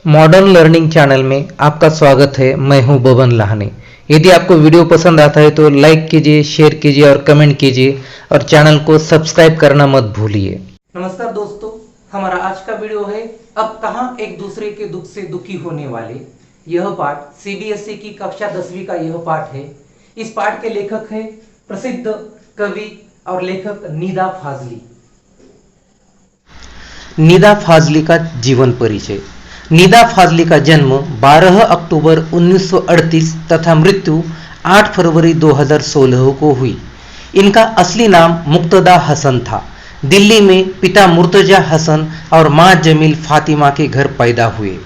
Modern learning channel में आपका स्वागत है। मैं हूं बबन लाहने। यदि आपको वीडियो पसंद आता है तो लाइक कीजिए, शेयर कीजिए और कमेंट कीजिए और चैनल को सब्सक्राइब करना मत भूलिए। नमस्कार दोस्तों, हमारा आज का वीडियो है अब कहां एक दूसरे के दुख से दुखी होने वाले। यह पाठ सीबीएसई की कक्षा 10वीं का यह पाठ है। इस पाठ के लेखक है प्रसिद्ध कवि और लेखक निदा फाजली। निदा फाजली का जीवन परिचय। निदा फाजली का जन्म 12 अक्टूबर 1938 तथा मृत्यु 8 फरवरी 2016 को हुई। इनका असली नाम मुक्तदा हसन था। दिल्ली में पिता मुर्तजा हसन और मां जमील फातिमा के घर पैदा हुए।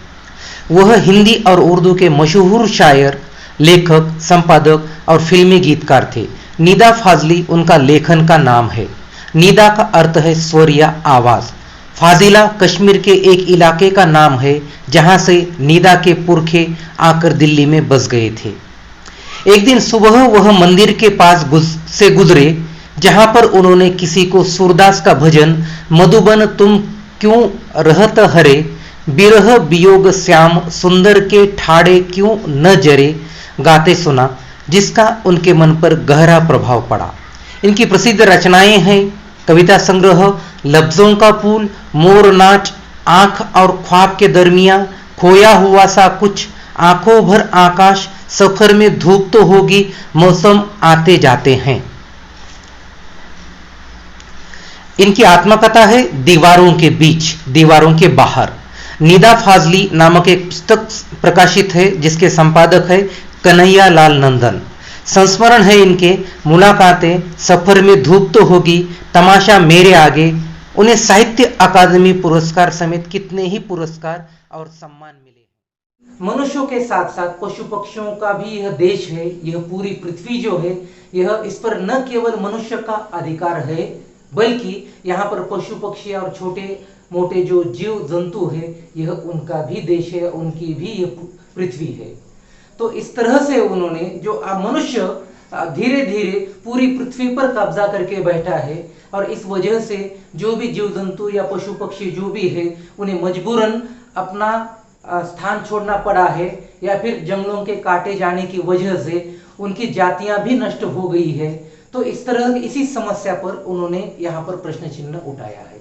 वह हिंदी और उर्दू के मशहूर शायर, लेखक, संपादक और फिल्मी गीतकार थे। निदा फाजली उनका लेखन का नाम है। निदा का अर्थ है स्वर या आवाज। फाजिला कश्मीर के एक इलाके का नाम है जहां से निदा के पुरखे आकर दिल्ली में बस गए थे। एक दिन सुबह वह मंदिर के पास से गुजरे जहां पर उन्होंने किसी को सूरदास का भजन मधुबन तुम क्यों रहत हरे, बिरह वियोग श्याम सुंदर के ठाड़े क्यों न जरे गाते सुना, जिसका उनके मन पर गहरा प्रभाव पड़ा। इनकी प्रसिद्ध रचनाएं हैं कविता संग्रह लफ्जों का पुल, मोर नाच, आंख और ख्वाब के दरमियां, खोया हुआ सा कुछ, आंखों भर आकाश, सफर में धूप तो होगी, मौसम आते जाते हैं। इनकी आत्मकथा है दीवारों के बीच, दीवारों के बाहर। निदा फाजली नामक एक पुस्तक प्रकाशित है जिसके संपादक है कन्हैया लाल नंदन। संस्मरण है इनके मुलाकातें, सफर में धूप तो होगी, तमाशा मेरे आगे। उन्हें साहित्य अकादमी पुरस्कार समेत कितने ही पुरस्कार और सम्मान मिले। मनुष्यों के साथ साथ पशु पक्षियों का भी यह देश है। यह पूरी पृथ्वी जो है यह इस पर न केवल मनुष्य का अधिकार है बल्कि यहाँ पर पशु पक्षी और छोटे मोटे जो जीव जंतु है यह उनका भी देश है, उनकी भी यह पृथ्वी है। तो इस तरह से उन्होंने जो मनुष्य धीरे धीरे पूरी पृथ्वी पर कब्जा करके बैठा है और इस वजह से जो भी जीव जंतु या पशु पक्षी जो भी है उन्हें मजबूरन अपना स्थान छोड़ना पड़ा है या फिर जंगलों के काटे जाने की वजह से उनकी जातियां भी नष्ट हो गई है। तो इस तरह इसी समस्या पर उन्होंने यहाँ पर प्रश्न चिन्ह उठाया है।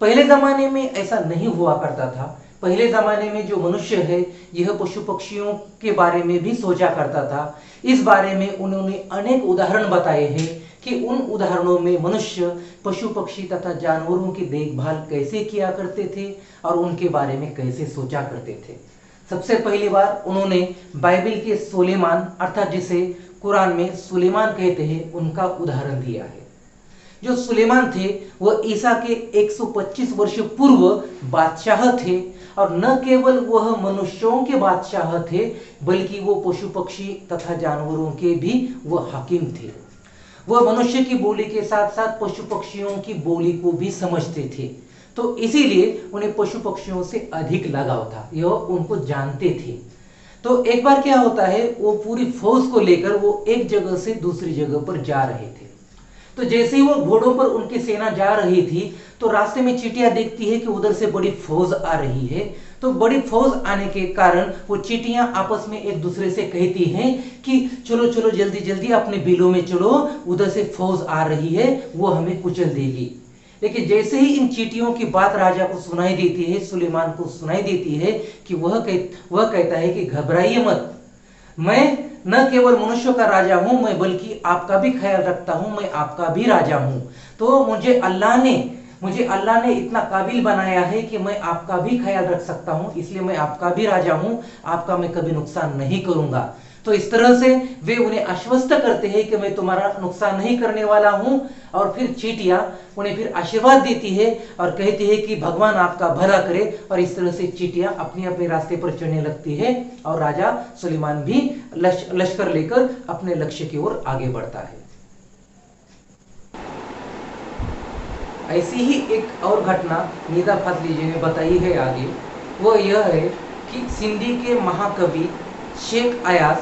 पहले जमाने में ऐसा नहीं हुआ करता था। पहले जमाने में जो मनुष्य है यह पशु पक्षियों के बारे में भी सोचा करता था। इस बारे में उन्होंने अनेक उदाहरण बताए हैं कि उन उदाहरणों में मनुष्य पशु पक्षी तथा जानवरों की देखभाल कैसे किया करते थे और उनके बारे में कैसे सोचा करते थे। सबसे पहली बार उन्होंने बाइबल के सुलेमान अर्थात जिसे कुरान में सुलेमान कहते हैं उनका उदाहरण दिया है। जो सुलेमान थे वह ईसा के 125 वर्ष पूर्व बादशाह थे और न केवल वह मनुष्यों के बादशाह थे बल्कि वो पशु पक्षी तथा जानवरों के भी वह हाकिम थे। वह मनुष्य की बोली के साथ साथ पशु पक्षियों की बोली को भी समझते थे। तो इसीलिए उन्हें पशु पक्षियों से अधिक लगाव था, यह उनको जानते थे। तो एक बार क्या होता है, वो पूरी फौज को लेकर वो एक जगह से दूसरी जगह पर जा रहे थे। तो जैसे ही वो घोड़ों पर उनकी सेना जा रही थी तो रास्ते में चींटियां देखती है कि उधर से बड़ी फौज आ रही है। तो बड़ी फौज आने के कारण वो चींटियां आपस में एक दूसरे से कहती हैं कि चलो चलो जल्दी जल्दी अपने बिलों में चलो, उधर से फौज आ रही है, वो हमें कुचल देगी। लेकिन जैसे ही इन चींटियों की बात राजा को सुनाई देती है, सुलेमान को सुनाई देती है कि वह कहता है कि घबराइए मत, मैं न केवल मनुष्यों का राजा हूं मैं बल्कि आपका भी ख्याल रखता हूं, मैं आपका भी राजा हूं। तो मुझे अल्लाह ने इतना काबिल बनाया है कि मैं आपका भी ख्याल रख सकता हूं, इसलिए मैं आपका भी राजा हूं, आपका मैं कभी नुकसान नहीं करूंगा। तो इस तरह से वे उन्हें आश्वस्त करते हैं कि मैं तुम्हारा नुकसान नहीं करने वाला हूं। और फिर चींटियां उन्हें फिर आशीर्वाद देती है और कहती है कि भगवान आपका भला करे। और इस तरह से चींटियां अपने अपने रास्ते पर चढ़ने लगती है और राजा सुलेमान भी लश्कर लेकर अपने लक्ष्य की ओर आगे बढ़ता है। ऐसी ही एक और घटना निदा फाजली जी ने बताई है आगे। वो यह है कि सिंधी के महाकवि शेख अयाज,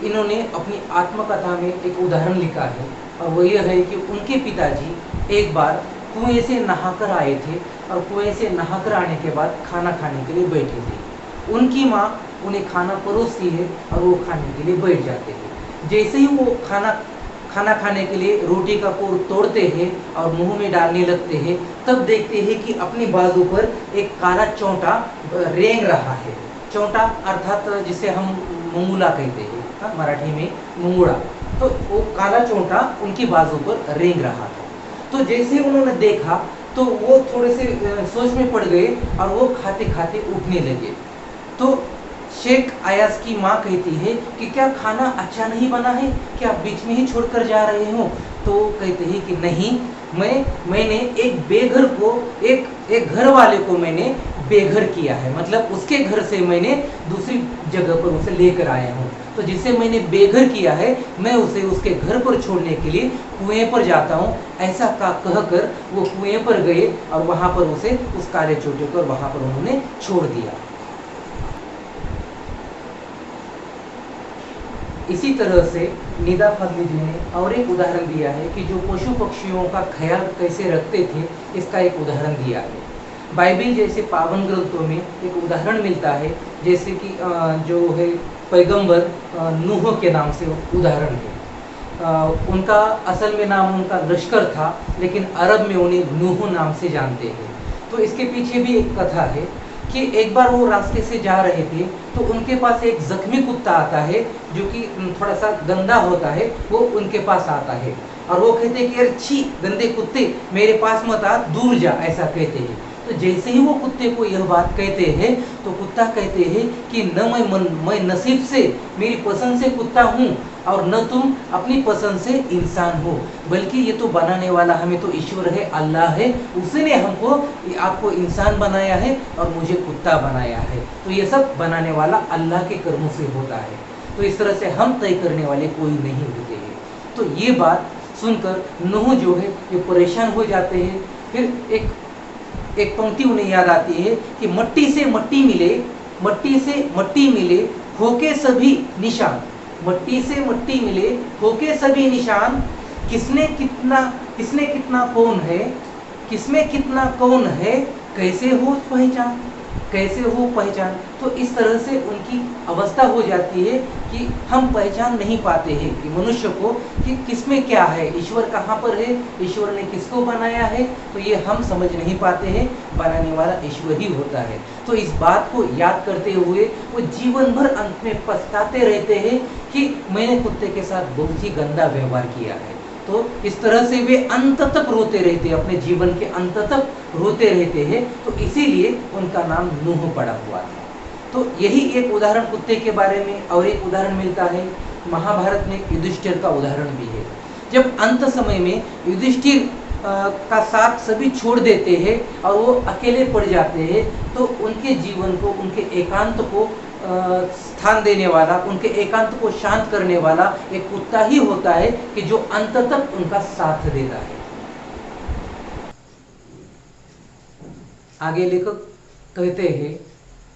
इन्होंने अपनी आत्मकथा में एक उदाहरण लिखा है और वो यह है कि उनके पिताजी एक बार कुएं से नहाकर आए थे और कुएं से नहाकर आने के बाद खाना खाने के लिए बैठे थे। उनकी माँ उन्हें खाना परोसती है और वो खाने के लिए बैठ जाते हैं। जैसे ही वो खाना खाने के लिए रोटी का कोर तोड़ते हैं और मुंह में डालने लगते हैं, तब देखते हैं कि अपनी बाजू पर एक काला चौंटा रेंग रहा है। चौंटा अर्थात जिसे हम मुंगुला कहते हैं, मराठी में मुंगुड़ा। तो वो काला चौंटा उनकी बाजू पर रेंग रहा था। तो जैसे उन्होंने देखा तो वो थोड़े से सोच में पड़ गए और वो खाते खाते उठने लगे। तो शेख अयाज की माँ कहती है कि क्या खाना अच्छा नहीं बना है, क्या आप बीच में ही छोड़कर जा रहे हो? तो कहते हैं कि नहीं, मैंने एक बेघर को एक घर वाले को मैंने बेघर किया है, मतलब उसके घर से मैंने दूसरी जगह पर उसे लेकर आया हूँ। तो जिसे मैंने बेघर किया है, मैं उसे उसके घर पर छोड़ने के लिए कुएं पर जाता हूँ। ऐसा कहकर वो कुएं पर गए और वहां पर उसे उस काले चौंटे को वहां पर उन्होंने छोड़ दिया। इसी तरह से निदा फजली जी ने और एक उदाहरण दिया है कि जो पशु पक्षियों का ख्याल कैसे रखते थे, इसका एक उदाहरण दिया है। बाइबिल जैसे पावन ग्रंथों में एक उदाहरण मिलता है, जैसे कि जो है पैगंबर नूह के नाम से उदाहरण है। उनका असल में नाम उनका लश्कर था, लेकिन अरब में उन्हें नूह नाम से जानते हैं। तो इसके पीछे भी एक कथा है कि एक बार वो रास्ते से जा रहे थे तो उनके पास एक जख्मी कुत्ता आता है जो कि थोड़ा सा गंदा होता है। वो उनके पास आता है और वो कहते हैं कि यार छी गंदे कुत्ते, मेरे पास मत आ, दूर जा, ऐसा कहते हैं। तो जैसे ही वो कुत्ते को यह बात कहते हैं तो कुत्ता कहते हैं कि न मैं नसीब से मेरी पसंद से कुत्ता हूँ और न तुम अपनी पसंद से इंसान हो, बल्कि ये तो बनाने वाला हमें तो ईश्वर है, अल्लाह है, उसने आपको इंसान बनाया है और मुझे कुत्ता बनाया है। तो ये सब बनाने वाला अल्लाह के कर्मों से होता है। तो इस तरह से हम तय करने वाले कोई नहीं होते हैं। तो ये बात सुनकर नूह जो है ये परेशान हो जाते हैं। फिर एक पंक्ति उन्हें याद आती है कि मट्टी से मट्टी मिले होके सभी निशान, मट्टी से मट्टी मिले होके सभी निशान, किसने कितना कौन है, किसमें कितना कौन है, कैसे हो पहचान। तो इस तरह से उनकी अवस्था हो जाती है कि हम पहचान नहीं पाते हैं कि मनुष्य को कि किसमें क्या है, ईश्वर कहाँ पर है, ईश्वर ने किसको बनाया है, तो ये हम समझ नहीं पाते हैं। बनाने वाला ईश्वर ही होता है। तो इस बात को याद करते हुए वो जीवन भर अंत में पछताते रहते हैं कि मैंने कुत्ते के साथ बहुत ही गंदा व्यवहार किया है। तो इस तरह से वे अंत तक रोते रहते हैं, अपने जीवन के अंत तक रोते रहते हैं। तो इसीलिए उनका नाम नूह पड़ा हुआ था। तो यही एक उदाहरण कुत्ते के बारे में। और एक उदाहरण मिलता है महाभारत में, युधिष्ठिर का उदाहरण भी है। जब अंत समय में युधिष्ठिर का साथ सभी छोड़ देते हैं और वो अकेले पड़ जाते हैं, तो उनके जीवन को, उनके एकांत को स्थान देने वाला, उनके एकांत को शांत करने वाला एक कुत्ता ही होता है कि जो अंत तक उनका साथ देता है। आगे लेखक कहते हैं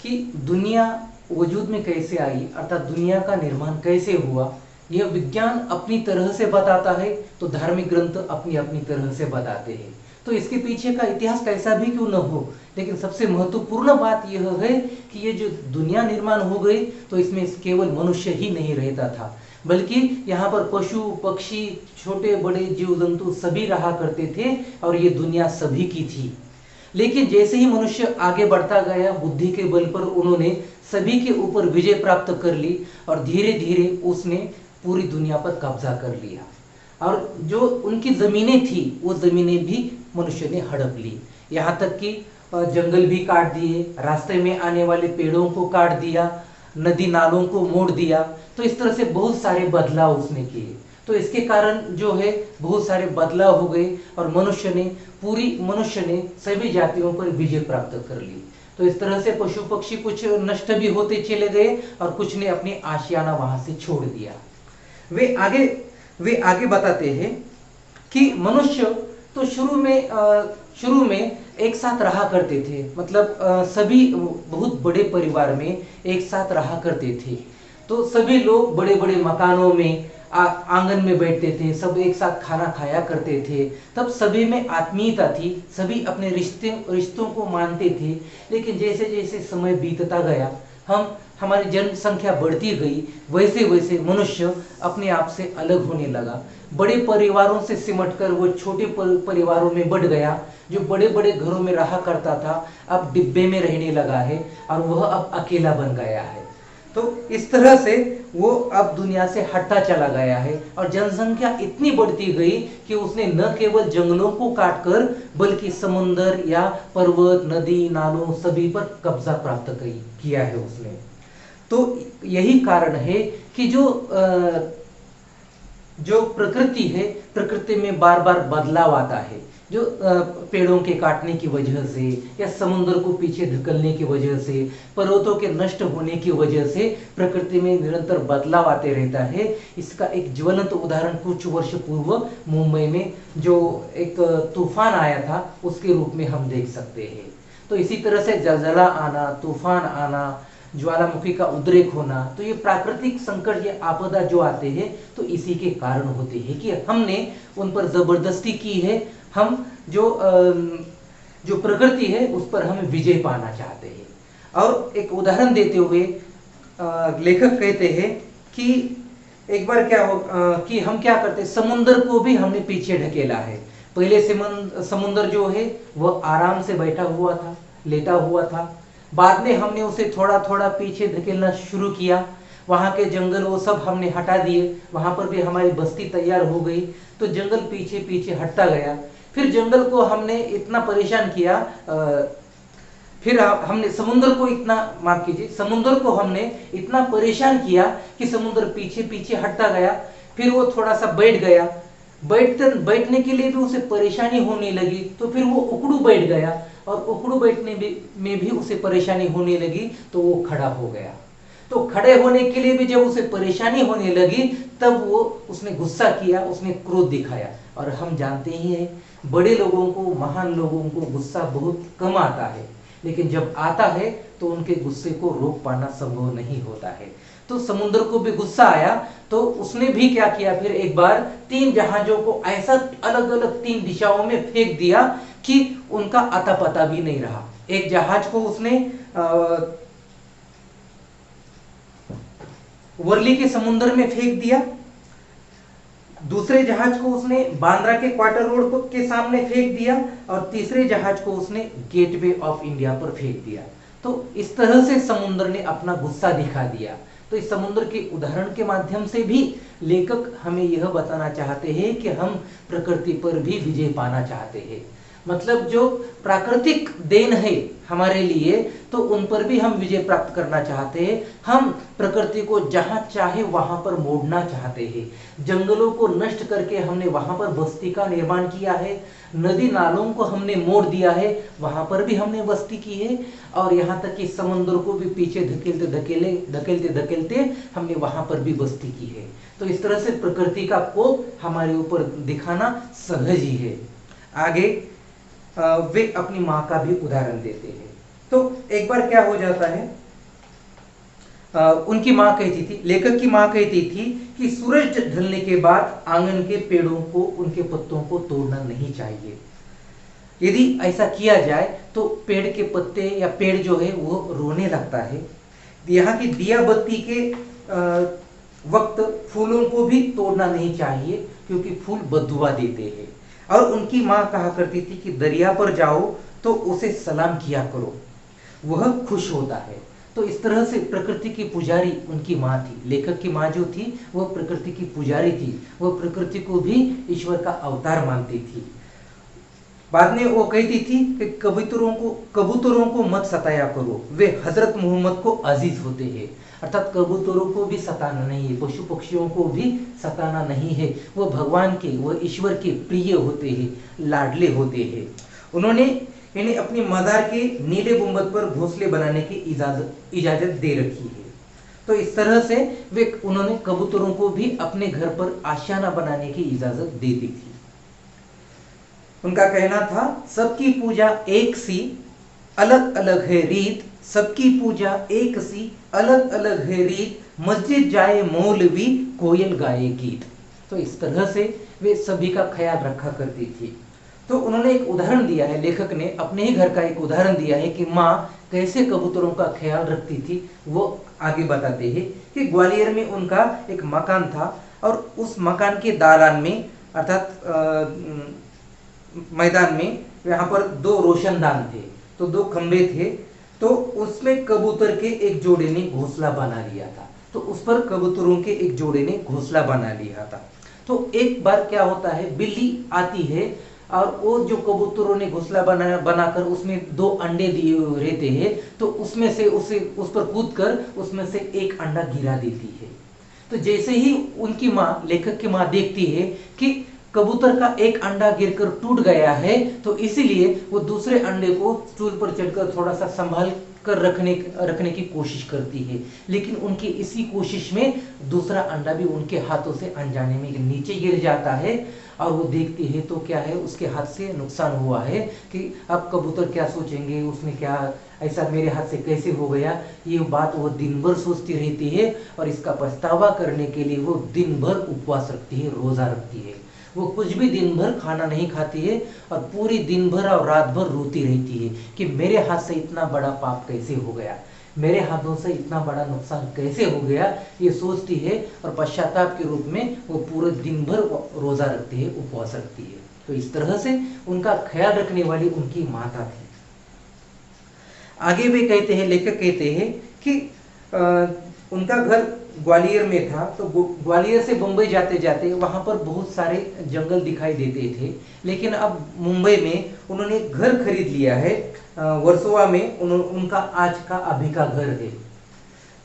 कि दुनिया वजूद में कैसे आई, अर्थात दुनिया का निर्माण कैसे हुआ, यह विज्ञान अपनी तरह से बताता है, तो धार्मिक ग्रंथ अपनी अपनी तरह से बताते हैं। तो इसके पीछे का इतिहास कैसा भी क्यों न हो, लेकिन सबसे महत्वपूर्ण बात यह है कि ये जो दुनिया निर्माण हो गई तो इसमें केवल मनुष्य ही नहीं रहता था, बल्कि यहाँ पर पशु पक्षी, छोटे बड़े जीव जंतु सभी रहा करते थे और ये दुनिया सभी की थी। लेकिन जैसे ही मनुष्य आगे बढ़ता गया, बुद्धि के बल पर उन्होंने सभी के ऊपर विजय प्राप्त कर ली और धीरे धीरे उसने पूरी दुनिया पर कब्जा कर लिया। और जो उनकी जमीनें थी वो जमीनें भी मनुष्य ने हड़प ली। यहाँ तक कि जंगल भी काट दिए, रास्ते में आने वाले पेड़ों को काट दिया, नदी नालों को मोड़ दिया। तो इस तरह से बहुत सारे बदलाव उसने किए। तो इसके कारण जो है बहुत सारे बदलाव हो गए और मनुष्य ने सभी जातियों पर विजय प्राप्त कर ली। तो इस तरह से पशु पक्षी कुछ नष्ट भी होते चले गए और कुछ ने अपनी आशियाना वहां से छोड़ दिया। वे आगे बताते हैं कि मनुष्य तो शुरू में एक साथ रहा करते थे, मतलब सभी बहुत बड़े परिवार में एक साथ रहा करते थे। तो सभी लोग बड़े बड़े मकानों में आंगन में बैठते थे, सब एक साथ खाना खाया करते थे। तब सभी में आत्मीयता थी, सभी अपने रिश्तों को मानते थे। लेकिन जैसे जैसे समय बीतता गया, हमारी जनसंख्या बढ़ती गई, वैसे वैसे मनुष्य अपने आप से अलग होने लगा। बड़े परिवारों से सिमटकर वो छोटे परिवारों में बढ़ गया। जो बड़े बड़े घरों में रहा करता था अब डिब्बे में रहने लगा है और वह अब अकेला बन गया है। तो इस तरह से वो अब दुनिया से हटता चला गया है और जनसंख्या इतनी बढ़ती गई कि उसने न केवल जंगलों को काटकर बल्कि समुद्र या पर्वत, नदी, नालों सभी पर कब्जा प्राप्त किया है उसने। तो यही कारण है कि जो प्रकृति है, प्रकृति में बार बार बदलाव आता है। जो पेड़ों के काटने की वजह से या समुद्र को पीछे धकेलने की वजह से, पर्वतों के नष्ट होने की वजह से प्रकृति में निरंतर बदलाव आते रहता है। इसका एक ज्वलंत उदाहरण कुछ वर्ष पूर्व मुंबई में जो एक तूफान आया था उसके रूप में हम देख सकते हैं। तो इसी तरह से जलजला आना, तूफान आना, ज्वालामुखी का उद्रेक होना, तो ये प्राकृतिक संकट या आपदा जो आते हैं तो इसी के कारण होते हैं कि हमने उन पर जबरदस्ती की है। हम जो प्रकृति है उस पर हम विजय पाना चाहते हैं। और एक उदाहरण देते हुए लेखक कहते हैं कि एक बार क्या हो कि हम क्या करते, समुद्र को भी हमने पीछे ढकेला है। पहले समुद्र जो है वह आराम से बैठा हुआ था, लेटा हुआ था। बाद में हमने उसे थोड़ा थोड़ा पीछे धकेलना शुरू किया। वहां के जंगल वो सब हमने हटा दिए, वहां पर भी हमारी बस्ती तैयार हो गई। तो जंगल पीछे पीछे हटता गया। फिर जंगल को हमने इतना परेशान किया, फिर हमने समुद्र को इतना, माफ कीजिए, समुद्र को हमने इतना परेशान किया कि समुद्र पीछे पीछे हटता गया। फिर वो थोड़ा सा बैठ गया। बैठने के लिए भी उसे परेशानी होने लगी, तो फिर वो उकड़ू बैठ गया और उकड़ू बैठने में भी उसे परेशानी होने लगी, तो वो खड़ा हो गया। तो खड़े होने के लिए भी जब उसे परेशानी होने लगी तब उसने गुस्सा किया, उसने क्रोध दिखाया। और हम जानते ही हैं बड़े लोगों को, महान लोगों को गुस्सा बहुत कम आता है, लेकिन जब आता है तो उनके गुस्से को रोक पाना संभव नहीं होता है। तो समुद्र को भी गुस्सा आया, तो उसने भी क्या किया, फिर एक बार 3 जहाजों को ऐसा अलग अलग 3 दिशाओं में फेंक दिया कि उनका अता पता भी नहीं रहा। एक जहाज को उसने वर्ली के समुद्र में फेंक दिया, दूसरे जहाज को उसने बांद्रा के क्वार्टर रोड के सामने फेंक दिया और तीसरे जहाज को उसने गेटवे ऑफ इंडिया पर फेंक दिया। तो इस तरह से समुद्र ने अपना गुस्सा दिखा दिया। तो इस समुद्र के उदाहरण के माध्यम से भी लेखक हमें यह बताना चाहते हैं कि हम प्रकृति पर भी विजय पाना चाहते हैं। मतलब जो प्राकृतिक देन है हमारे लिए, तो उन पर भी हम विजय प्राप्त करना चाहते हैं। हम प्रकृति को जहां चाहे वहां पर मोड़ना चाहते हैं। जंगलों को नष्ट करके हमने वहां पर बस्ती का निर्माण किया है। नदी नालों को हमने मोड़ दिया है, वहां पर भी हमने बस्ती की है। और यहाँ तक कि समुद्र को भी पीछे धकेलते धकेलते हमने वहां पर भी बस्ती की है। तो इस तरह से प्रकृति का कोप हमारे ऊपर दिखाना सहज ही है। आगे वे अपनी माँ का भी उदाहरण देते हैं। तो एक बार क्या हो जाता है, उनकी माँ कहती थी, लेखक की माँ कहती थी कि सूरज ढलने के बाद आंगन के पेड़ों को, उनके पत्तों को तोड़ना नहीं चाहिए। यदि ऐसा किया जाए तो पेड़ के पत्ते या पेड़ जो है वो रोने लगता है। यहाँ की दिया बत्ती के वक्त फूलों को भी तोड़ना नहीं चाहिए, क्योंकि फूल बदुआ देते हैं। और उनकी माँ कहा करती थी कि दरिया पर जाओ तो उसे सलाम किया करो, वह खुश होता है। तो इस तरह से प्रकृति की पुजारी उनकी माँ थी। लेखक की माँ जो थी वह प्रकृति की पुजारी थी, वह प्रकृति को भी ईश्वर का अवतार मानती थी। बाद में वो कहती थी कि कबूतरों को मत सताया करो, वे हजरत मोहम्मद को अजीज होते हैं। अर्थात कबूतरों को भी सताना नहीं है, पशु पक्षियों को भी सताना नहीं है। वह भगवान के, वह ईश्वर के प्रिय होते हैं, लाडले होते हैं। उन्होंने इन्हें अपनी मदार के नीले गुंबद पर घोंसले बनाने की इजाजत दे रखी है। तो इस तरह से उन्होंने कबूतरों को भी अपने घर पर आशियाना बनाने की इजाजत दे दी थी। उनका कहना था, सबकी पूजा एक सी अलग अलग है रीत, सबकी पूजा एक सी अलग अलग है रीत, मस्जिद जाए मौलवी कोयल गाए गीत। तो इस तरह से वे सभी का ख्याल रखा करती थी। तो उन्होंने एक उदाहरण दिया है, लेखक ने अपने ही घर का एक उदाहरण दिया है कि माँ कैसे कबूतरों का ख्याल रखती थी वो आगे बताते हैं कि ग्वालियर में उनका एक मकान था और उस मकान के दालान में अर्थात मैदान में यहाँ पर 2 रोशनदान थे, तो 2 खंबे थे, तो उसमें कबूतर के एक जोड़े ने घोंसला बना लिया था। तो उस पर कबूतरों के एक जोड़े ने घोंसला बना लिया था। तो एक बार क्या होता है, बिल्ली आती है और वो जो कबूतरों ने घोंसला बनाकर उसमें 2 अंडे दिए रहते हैं, तो उसमें से उस पर कूद कर उसमें से एक अंडा गिरा देती है। तो जैसे ही उनकी माँ, लेखक की माँ देखती है कि कबूतर का एक अंडा गिरकर टूट गया है, तो इसीलिए वो दूसरे अंडे को स्टूल पर चढ़कर थोड़ा सा संभाल कर रखने की कोशिश करती है, लेकिन उनकी इसी कोशिश में दूसरा अंडा भी उनके हाथों से अनजाने में नीचे गिर जाता है और वो देखती है तो क्या है, उसके हाथ से नुकसान हुआ है कि अब कबूतर क्या सोचेंगे, उसने क्या ऐसा मेरे हाथ से कैसे हो गया, ये बात वो दिन भर सोचती रहती है और इसका पछतावा करने के लिए वो दिन भर उपवास रखती है, रोजा रखती है। वो कुछ भी दिन भर खाना नहीं खाती है और पूरी दिन भर और रात भर रोती रहती है कि मेरे हाथ से इतना बड़ा पाप कैसे हो गया, मेरे हाथों से इतना बड़ा नुकसान कैसे हो गया, ये सोचती है और पश्चाताप के रूप में वो पूरे दिन भर रोजा रखती है, उपवास रखती है। तो इस तरह से उनका ख्याल रखने वाली उनकी माता थी। आगे वे कहते हैं, लेखक कहते हैं कि उनका घर ग्वालियर में था, तो ग्वालियर से मुंबई जाते जाते वहां पर बहुत सारे जंगल दिखाई देते थे, लेकिन अब मुंबई में उन्होंने एक घर खरीद लिया है, वर्सोवा में उनका आज का अभी का घर है।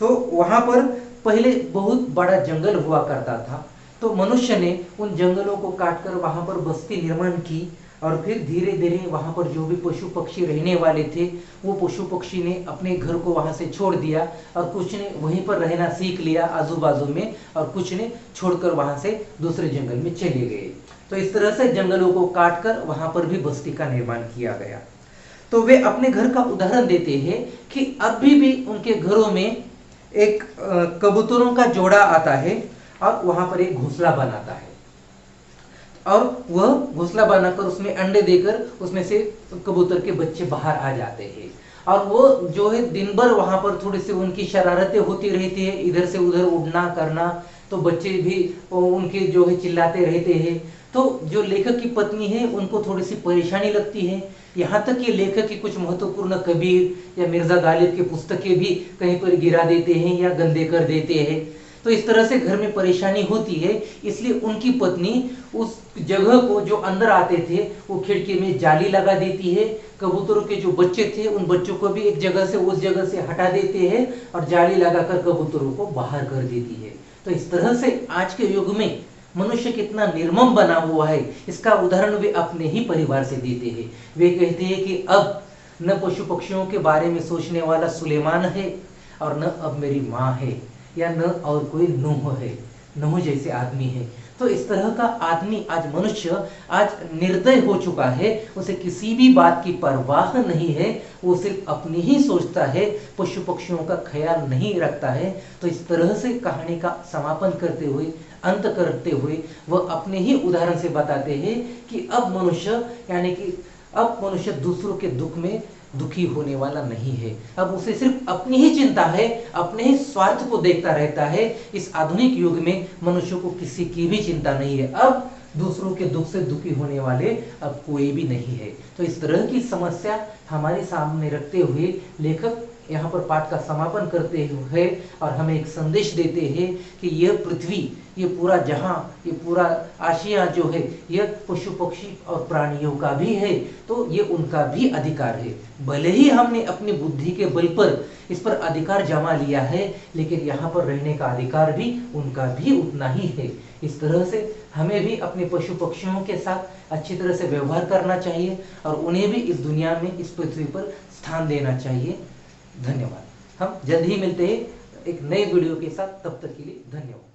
तो वहां पर पहले बहुत बड़ा जंगल हुआ करता था, तो मनुष्य ने उन जंगलों को काटकर वहां पर बस्ती निर्माण की और फिर धीरे धीरे वहां पर जो भी पशु पक्षी रहने वाले थे वो पशु पक्षी ने अपने घर को वहां से छोड़ दिया और कुछ ने वहीं पर रहना सीख लिया आजू बाजू में, और कुछ ने छोड़कर वहां से दूसरे जंगल में चले गए। तो इस तरह से जंगलों को काटकर वहां पर भी बस्ती का निर्माण किया गया। तो वे अपने घर का उदाहरण देते हैं कि अभी भी उनके घरों में एक कबूतरों का जोड़ा आता है और वहां पर एक घोंसला बनाता है और वह घोंसला बनाकर उसमें अंडे देकर उसमें से कबूतर के बच्चे बाहर आ जाते हैं और वो जो है दिन भर वहां पर थोड़ी सी उनकी शरारतें होती रहती है, इधर से उधर उड़ना करना, तो बच्चे भी उनके जो है चिल्लाते रहते हैं। तो जो लेखक की पत्नी है उनको थोड़ी सी परेशानी लगती है, यहाँ तक कि लेखक की कुछ महत्वपूर्ण कबीर या मिर्जा गालिब की पुस्तकें भी कहीं पर गिरा देते हैं या गंदे कर देते हैं। तो इस तरह से घर में परेशानी होती है, इसलिए उनकी पत्नी उस जगह को जो अंदर आते थे वो खिड़की में जाली लगा देती है, कबूतरों के जो बच्चे थे उन बच्चों को भी एक जगह से उस जगह से हटा देते हैं और जाली लगाकर कबूतरों को बाहर कर देती है। तो इस तरह से आज के युग में मनुष्य कितना निर्मम बना हुआ है इसका उदाहरण वे अपने ही परिवार से देते हैं। वे कहते हैं कि अब न पशु पक्षियों के बारे में सोचने वाला सुलेमान है और न अब मेरी माँ है या न और कोई नूह है, नूह जैसे आदमी है। तो इस तरह का आदमी, आज मनुष्य आज निर्दय हो चुका है, उसे किसी भी बात की परवाह नहीं है, वो सिर्फ अपनी ही सोचता है, पशु पक्षियों का ख्याल नहीं रखता है। तो इस तरह से कहानी का समापन करते हुए, अंत करते हुए वह अपने ही उदाहरण से बताते हैं कि अब मनुष्य यानी कि अब मनुष्य दूसरों के दुख में दुखी होने वाला नहीं है, अब उसे सिर्फ अपनी ही चिंता है, अपने ही स्वार्थ को देखता रहता है। इस आधुनिक युग में मनुष्य को किसी की भी चिंता नहीं है, अब दूसरों के दुख से दुखी होने वाले अब कोई भी नहीं है। तो इस तरह की समस्या हमारे सामने रखते हुए लेखक यहाँ पर पाठ का समापन करते हुए और हमें एक संदेश देते हैं कि यह पृथ्वी, ये पूरा जहां, ये पूरा आशिया जो है यह पशु पक्षी और प्राणियों का भी है, तो ये उनका भी अधिकार है। भले ही हमने अपनी बुद्धि के बल पर इस पर अधिकार जमा लिया है, लेकिन यहाँ पर रहने का अधिकार भी उनका भी उतना ही है। इस तरह से हमें भी अपने पशु पक्षियों के साथ अच्छी तरह से व्यवहार करना चाहिए और उन्हें भी इस दुनिया में, इस पृथ्वी पर स्थान देना चाहिए। धन्यवाद। हम जल्द ही मिलते हैं एक नए वीडियो के साथ, तब तक के लिए धन्यवाद।